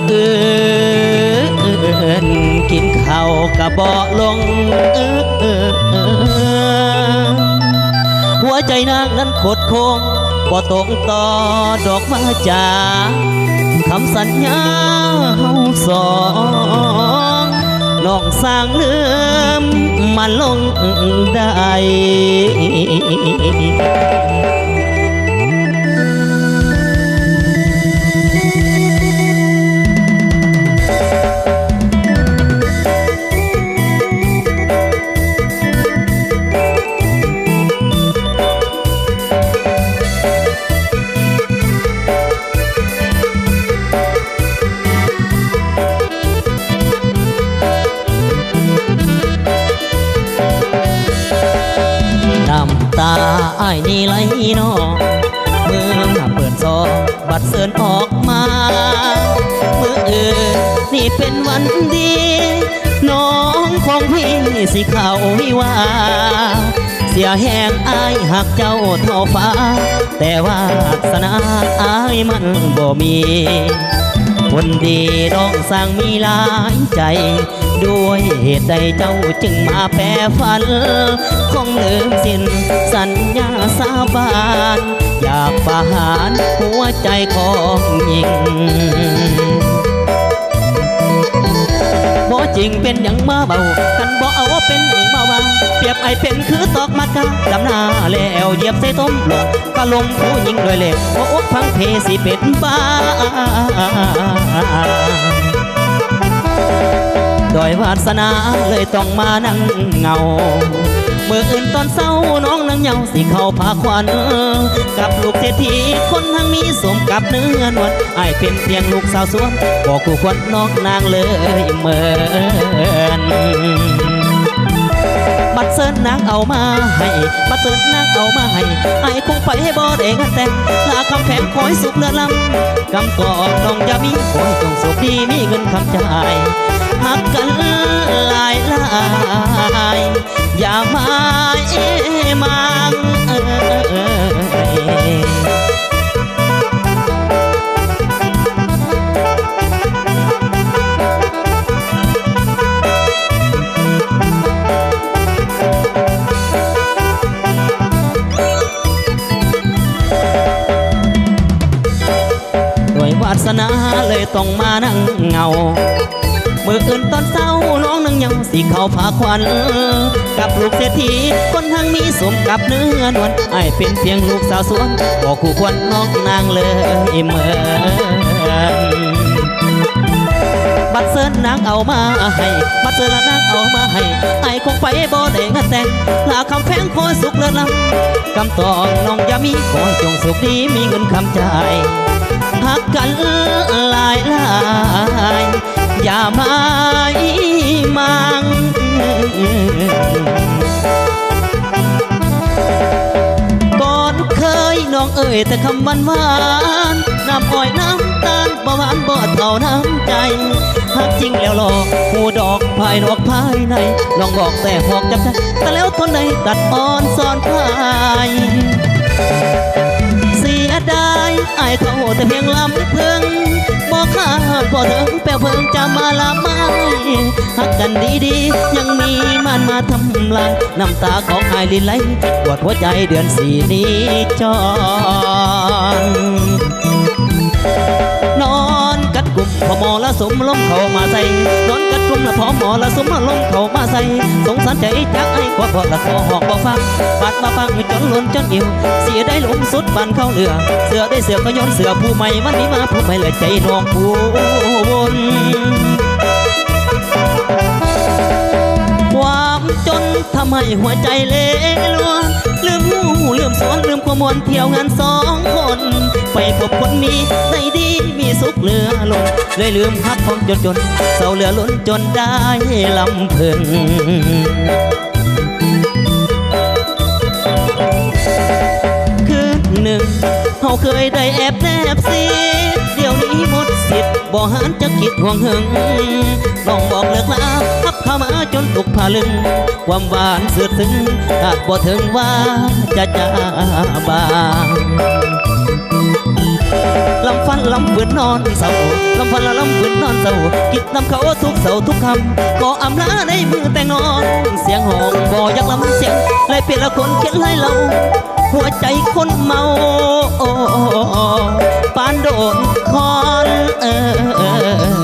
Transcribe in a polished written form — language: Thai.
เอินกินข้าวกะบ่ลงหัวใจนางนั้นโคตรโค้งบ่ตรงต่อดอกมาจาคำสัญญาเฮาสองน้องสร้างลืมมันลงได้ตาอ้ายนี่ไหลนอเมื่อเปิดซองบัดเสินออกมาเมื่ออื่นนี่เป็นวันดีน้องของพี่สิเขาวิวาเสียแหงอ้ายหักเจ้าเท่าฟ้าแต่ว่าสนาอ้ายมันบ่มีคนดีน้องสร้างมีหลายใจด้วยเหตุใดเจ้าจึงมาแปรฝันคงลืมสิ้นสัญญาสาบานอยากประหารหัวใจของหญิงบ่จริงเป็นอย่างมาเบากันบ่เอาเป็นอย่างมาว่าเปรียบไอเป็นคือตอกมากะดำหน้าแล้วเหยียบใส่ต้มลงก็ลงผู้หญิงโดยเล็กหัวอกพังเพสิเป็นบ้าโดยวาสนาเลยต้องมานั่งเงาเมื่ออื่นตอนเศร้าน้องนั่งเหงาสิเข้าพาควันกับลูกเศรษฐีคนทั้งมีสมกับเนื้อนวลไอเป็นเพียงลูกสาวสวนบอกคู่ควรน้องนางเลยเหมือนบัดเสิร์นนางเอามาให้บัดเสิร์นนางเอามาให้ไอ้คงไปให้บ่ได้งานแต่งลาคำแพงคอยสุขเลือลำกำกองน้องจะมีคอยจงสุขดีมีเงินคำจ่ายหักกันหลายอย่ามามังด้วยวาสนาเลยต้องมานั่งเงาเมื่ออื่นตอนเศร้าน้องนั่งยังสิเข้าพาควันกับลูกเศรษฐีคนทั้งมีสมกับเนื้อนวลไอเป็นเพียงลูกสาวสวนบอกคู่ควรน้องนางเลยเหมือนบัดเสิร์นนางเอามาให้บัดเสิร์นนางเอามาให้ไอคงไปบ่ได้งานแต่งลาคำแพงคอยสุขเลือลำกำตองน้องอย่ามีขอจงสุขดีมีเงินคำจ่ายหักกันหลายอย่ามามังก่อนเคยน้องเอ่ยแต่คำหวานน้ำอ้อยน้ำตาลบ่หวานบ่เท่าน้ำใจหักจริงแล้วหลอกหูดอกภายนอกภายในน้องบอกแต่หอกจับใจแต่แล้วทนใดตัดอ่อนซ่อนภายเสียดายไอ้เขาแต่เพียงลำพึงบอกขาดพอเถิงแป้วเพิ่งจะมาละไม้หักกันดีๆยังมีมันมาทำลายน้ำตาของไอ้ลินไหลปวดหัวใจเดือนสี่นี้จอนนอนกัดกลุ่มพอหมอละสมล้มเข้ามาใส่นอนกัดกลุ่มละพอหมอละสมล้มเข้ามาใส่สงสารใจจักไอ้ขวดพอละคอหอกบ่ฟังบาดมาฟังจนล้นจนอิ่วเสียได้หลงสุดบันเข้าเรือเสือได้เสือก็ย้อนเสือผู้ใหม่วันนี้มาผู้ใหม่เลยใจน้องผู้วนความจนทำให้หัวใจเละล้วนลืมหูลืมสวนลืมความมวลเที่ยวงานสองคนไปพบคนมีใจดีมีสุขเหลือล้นเลยลืมฮักของจนเศร้าเหลือล้นจนได้ลำพึงคืนหนึ่งเขาเคยได้แอบแนบซีเดี๋ยวนี้หมดสิทธิ์บ่หันจะคิดห่วงหึงน้องบอกเลิกลาพับเข้ามาจนถูกผ่าลึงความหวานเสือถึงอาจบ่ถึงว่าจะบางลำฟันลำฝืนนอนเศร้าลำฟันละลำฝืน ศร้าคิดนำเขาทุกเสาทุกคำก็อำลาในมือแต่งนอนเสียงห้องบ่อยากลำเสียงเลยเปลี่ยนละคนเขียนให้เราหัวใจคนเมาปานโดนคอน